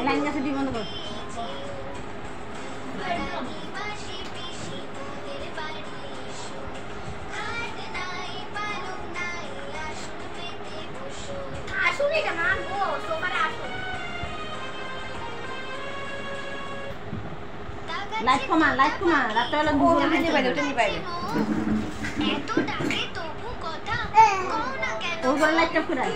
line গাছে দি বন্ধ কর লাইট কমা রাতে হলো ওটা নিয়ে বাইরে এত ডাকে তবু কথা কও না কেন ওর লাইটটা পুরাই